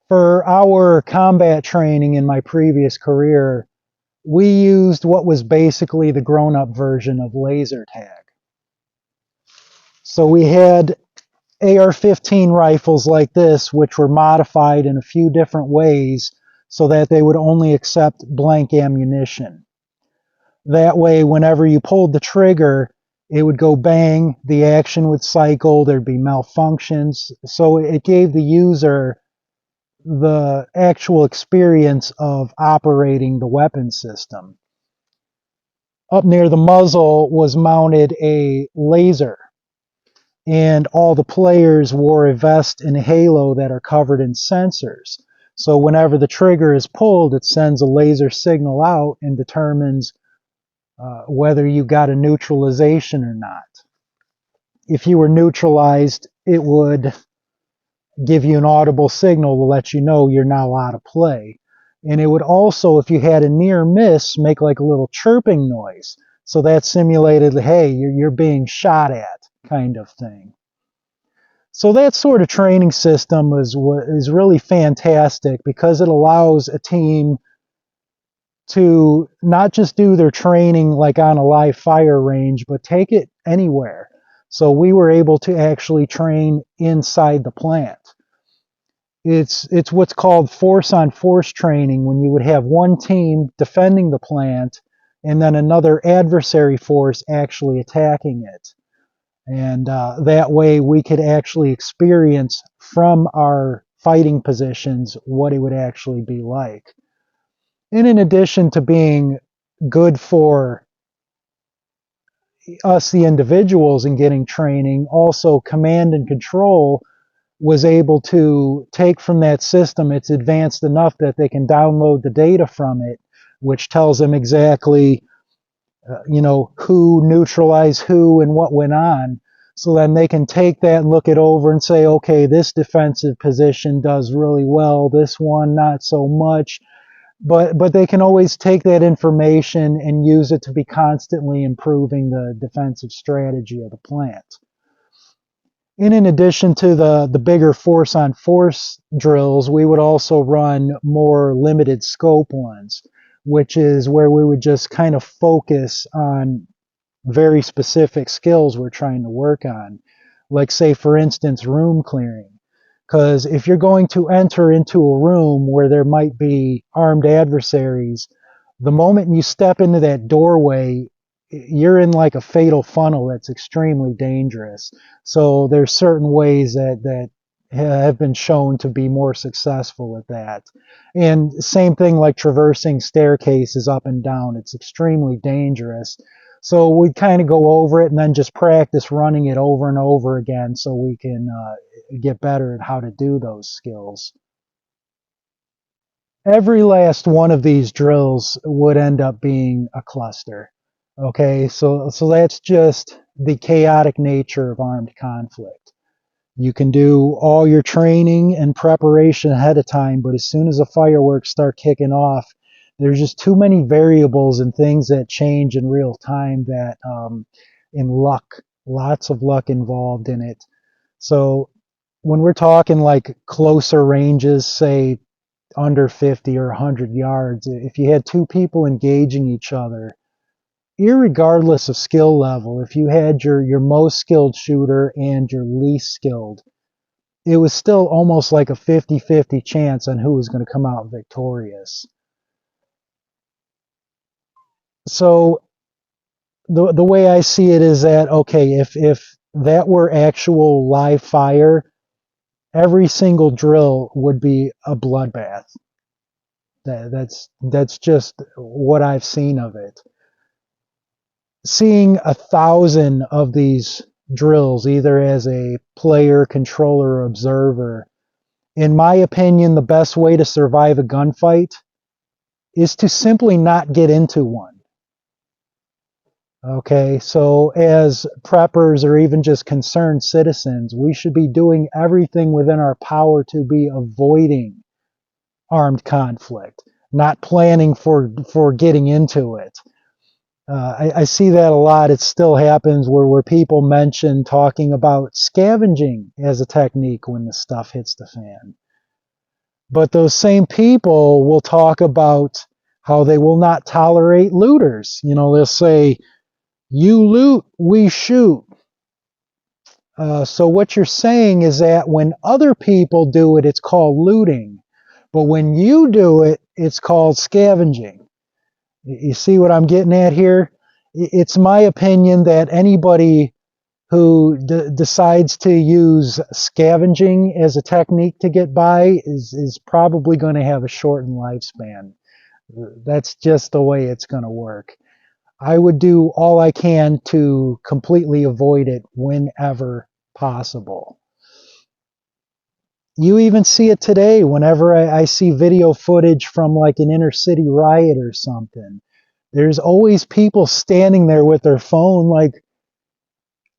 For our combat training in my previous career, we used what was basically the grown-up version of laser tag. So we had AR-15 rifles like this, which were modified in a few different ways so that they would only accept blank ammunition. That way, whenever you pulled the trigger, it would go bang, the action would cycle, there'd be malfunctions. So it gave the user the actual experience of operating the weapon system. Up near the muzzle was mounted a laser, and all the players wore a vest and a halo that are covered in sensors. So whenever the trigger is pulled, it sends a laser signal out and determines whether you got a neutralization or not. If you were neutralized, it would give you an audible signal to let you know you're now out of play. And it would also, if you had a near miss, make like a little chirping noise. So that simulated, hey, you're being shot at, kind of thing. So that sort of training system is really fantastic because it allows a team to not just do their training like on a live fire range, but take it anywhere. So we were able to actually train inside the plant. It's what's called force on force training, when you would have one team defending the plant and then another adversary force actually attacking it. And that way we could actually experience from our fighting positions what it would actually be like. And in addition to being good for us, the individuals, in getting training, also command and control was able to take from that system. It's advanced enough that they can download the data from it, which tells them exactly, who neutralized who and what went on. So then they can take that and look it over and say, okay, this defensive position does really well, this one not so much. But they can always take that information and use it to be constantly improving the defensive strategy of the plant. And in addition to the bigger force on force drills, we would also run more limited scope ones, which is where we would just kind of focus on very specific skills we're trying to work on. Like, say, for instance, room clearing. Because if you're going to enter into a room where there might be armed adversaries, the moment you step into that doorway, you're in like a fatal funnel that's extremely dangerous. So there's certain ways that have been shown to be more successful with that. And same thing like traversing staircases up and down. It's extremely dangerous. So we kind of go over it and then just practice running it over and over again so we can get better at how to do those skills. Every last one of these drills would end up being a cluster. Okay, so that's just the chaotic nature of armed conflict. You can do all your training and preparation ahead of time, but as soon as the fireworks start kicking off, there's just too many variables and things that change in real time that, in luck, lots of luck involved in it. So when we're talking like closer ranges, say under 50 or 100 yards, if you had two people engaging each other, irregardless of skill level, if you had your most skilled shooter and your least skilled, it was still almost like a 50-50 chance on who was going to come out victorious. So the way I see it is that, okay, if that were actual live fire, every single drill would be a bloodbath. That's just what I've seen of it. Seeing 1,000 of these drills, either as a player, controller, or observer, in my opinion, the best way to survive a gunfight is to simply not get into one. Okay, so as preppers or even just concerned citizens, we should be doing everything within our power to be avoiding armed conflict, not planning for getting into it. I see that a lot. It still happens where people mention talking about scavenging as a technique when the stuff hits the fan. But those same people will talk about how they will not tolerate looters. They'll say, you loot, we shoot. So what you're saying is that when other people do it, it's called looting. But when you do it, it's called scavenging. You see what I'm getting at here? It's my opinion that anybody who decides to use scavenging as a technique to get by is probably going to have a shortened lifespan. That's just the way it's going to work. I would do all I can to completely avoid it whenever possible. You even see it today whenever I see video footage from like an inner city riot or something. There's always people standing there with their phone like,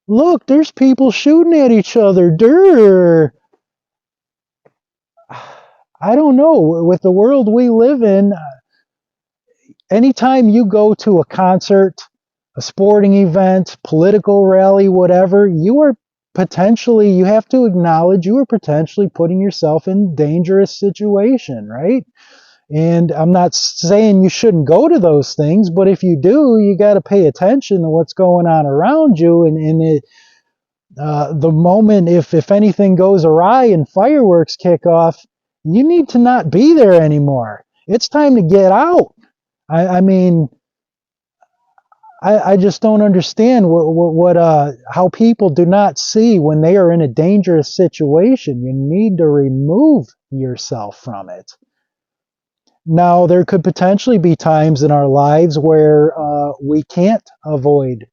look, there's people shooting at each other. Durr. I don't know. With the world we live in, anytime you go to a concert, a sporting event, political rally, whatever, you have to acknowledge you are potentially putting yourself in a dangerous situation, right? And I'm not saying you shouldn't go to those things, but if you do, you got to pay attention to what's going on around you. And the moment, if anything goes awry and fireworks kick off, you need to not be there anymore. It's time to get out. I mean, I just don't understand how people do not see when they are in a dangerous situation. You need to remove yourself from it. Now, there could potentially be times in our lives where we can't avoid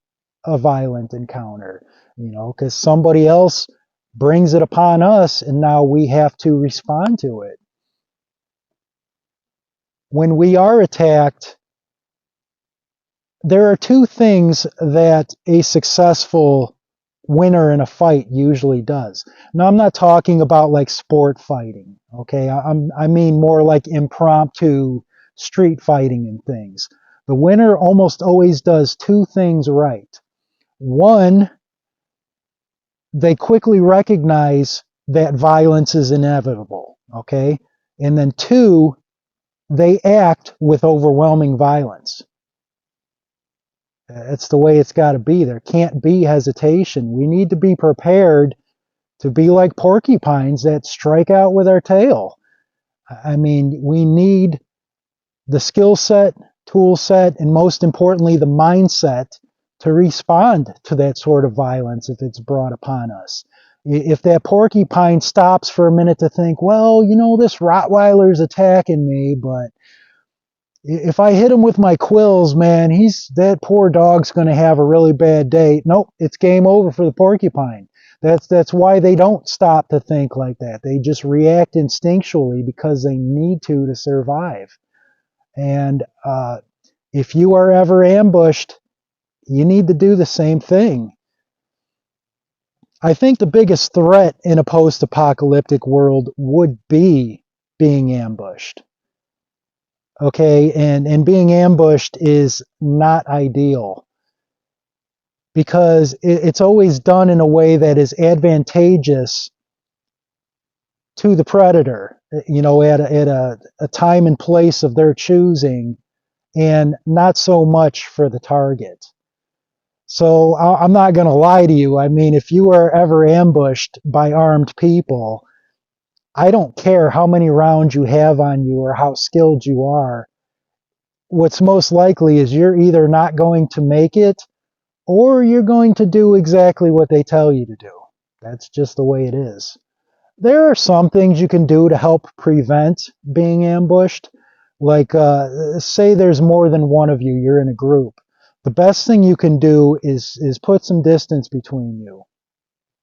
a violent encounter, because somebody else brings it upon us and now we have to respond to it. When we are attacked, there are two things that a successful winner in a fight usually does. Now, I'm not talking about like sport fighting, okay? I mean more like impromptu street fighting and things. The winner almost always does two things right. One, they quickly recognize that violence is inevitable, okay? And then two, they act with overwhelming violence. It's the way it's got to be. There can't be hesitation. We need to be prepared to be like porcupines that strike out with our tail. I mean, we need the skill set, tool set, and most importantly, the mindset to respond to that sort of violence if it's brought upon us. If that porcupine stops for a minute to think, well, this Rottweiler's attacking me, but if I hit him with my quills, man, that poor dog's going to have a really bad day. Nope, it's game over for the porcupine. That's why they don't stop to think like that. They just react instinctually because they need to survive. And if you are ever ambushed, you need to do the same thing. I think the biggest threat in a post-apocalyptic world would be being ambushed. Okay, and being ambushed is not ideal because it's always done in a way that is advantageous to the predator, at a time and place of their choosing, and not so much for the target. So I'm not going to lie to you. I mean, if you are ever ambushed by armed people, I don't care how many rounds you have on you or how skilled you are. What's most likely is you're either not going to make it or you're going to do exactly what they tell you to do. That's just the way it is. There are some things you can do to help prevent being ambushed. Like, say there's more than one of you, you're in a group. The best thing you can do is put some distance between you.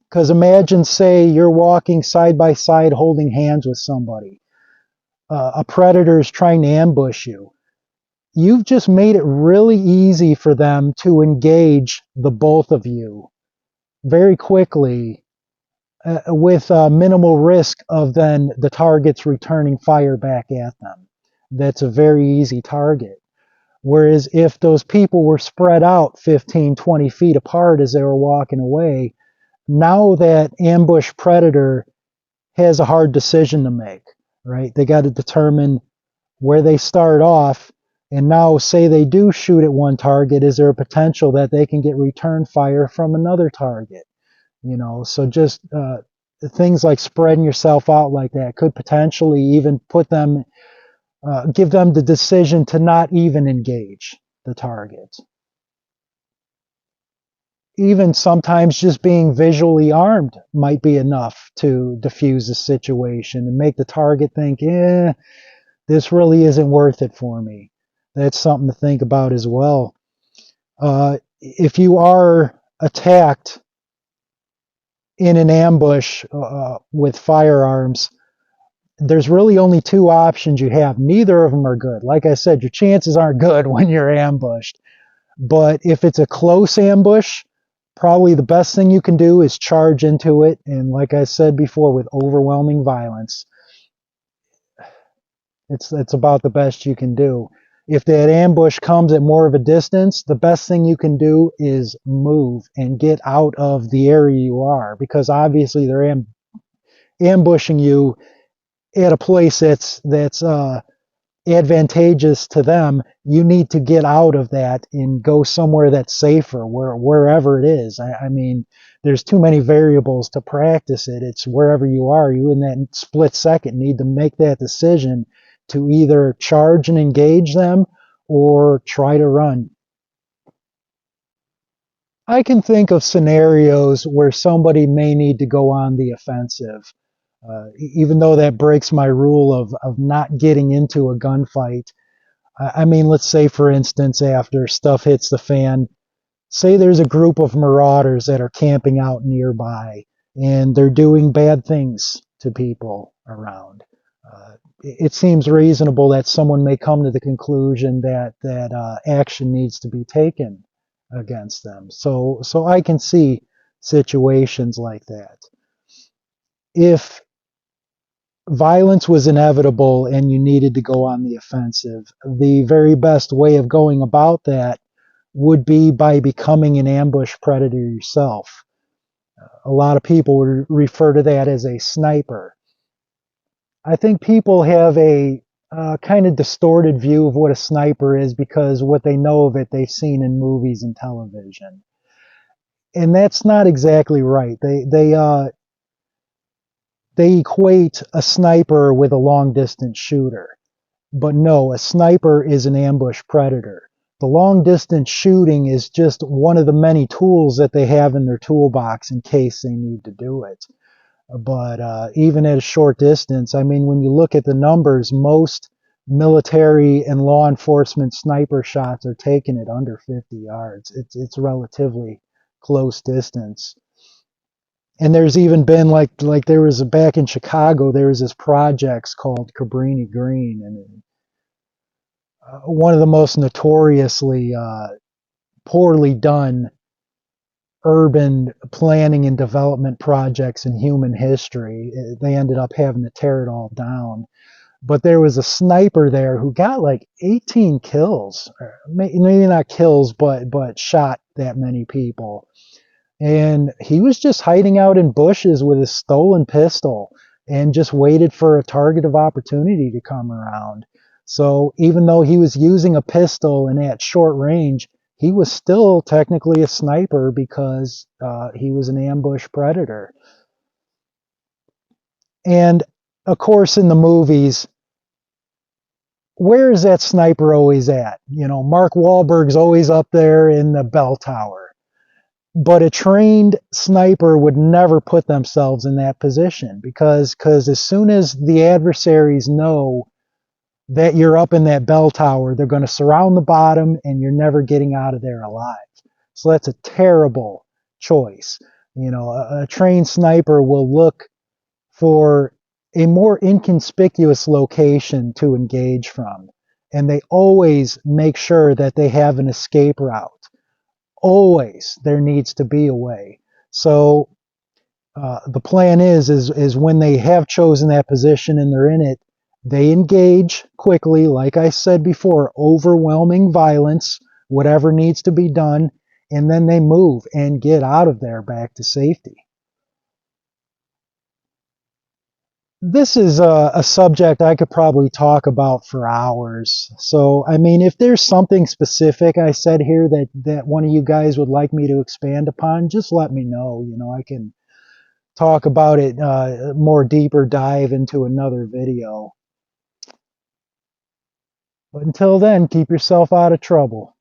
Because imagine, say, you're walking side by side holding hands with somebody. A predator is trying to ambush you. You've just made it really easy for them to engage the both of you very quickly with minimal risk of then the targets returning fire back at them. That's a very easy target. Whereas if those people were spread out 15, 20 feet apart as they were walking away, now that ambush predator has a hard decision to make. right? They got to determine where they start off. And now, say they do shoot at one target, is there a potential that they can get return fire from another target? So just things like spreading yourself out like that could potentially even put them, give them the decision to not even engage the target. Even sometimes just being visually armed might be enough to diffuse the situation and make the target think, this really isn't worth it for me. That's something to think about as well. If you are attacked in an ambush with firearms, there's really only two options you have. Neither of them are good. Like I said, your chances aren't good when you're ambushed. But if it's a close ambush, probably the best thing you can do is charge into it. And like I said before, with overwhelming violence, it's about the best you can do. If that ambush comes at more of a distance, the best thing you can do is move and get out of the area you are, because obviously they're ambushing you at a place that's advantageous to them. You need to get out of that and go somewhere that's safer, wherever it is. I mean, there's too many variables to practice it. It's wherever you are. You in that split second need to make that decision to either charge and engage them or try to run. I can think of scenarios where somebody may need to go on the offensive. Even though that breaks my rule of not getting into a gunfight. I mean, let's say, for instance, after stuff hits the fan, say there's a group of marauders that are camping out nearby and they're doing bad things to people around. It seems reasonable that someone may come to the conclusion that action needs to be taken against them. So I can see situations like that. If violence was inevitable and you needed to go on the offensive, the very best way of going about that would be by becoming an ambush predator yourself. A lot of people would refer to that as a sniper. I think people have a kind of distorted view of what a sniper is because what they know of it they've seen in movies and television. And that's not exactly right. They equate a sniper with a long distance shooter. But no, a sniper is an ambush predator. The long distance shooting is just one of the many tools that they have in their toolbox in case they need to do it. But even at a short distance, I mean, when you look at the numbers, most military and law enforcement sniper shots are taken at under 50 yards. It's relatively close distance. And there's even been like there was back in Chicago, there was this projects called Cabrini Green, and one of the most notoriously poorly done urban planning and development projects in human history. They ended up having to tear it all down. But there was a sniper there who got like 18 kills, maybe not kills, but shot that many people. And he was just hiding out in bushes with his stolen pistol and just waited for a target of opportunity to come around. So even though he was using a pistol and at short range, he was still technically a sniper because he was an ambush predator. And of course, in the movies, where is that sniper always at? Mark Wahlberg's always up there in the bell tower. But a trained sniper would never put themselves in that position because as soon as the adversaries know that you're up in that bell tower, they're going to surround the bottom and you're never getting out of there alive. So that's a terrible choice. A trained sniper will look for a more inconspicuous location to engage from. And they always make sure that they have an escape route. Always there needs to be a way. So the plan is when they have chosen that position and they're in it, they engage quickly, like I said before, overwhelming violence, whatever needs to be done, and then they move and get out of there back to safety. This is a subject I could probably talk about for hours. So, I mean, if there's something specific I said here that one of you guys would like me to expand upon, just let me know. You know, I can talk about it more deeper dive into another video. But until then, keep yourself out of trouble.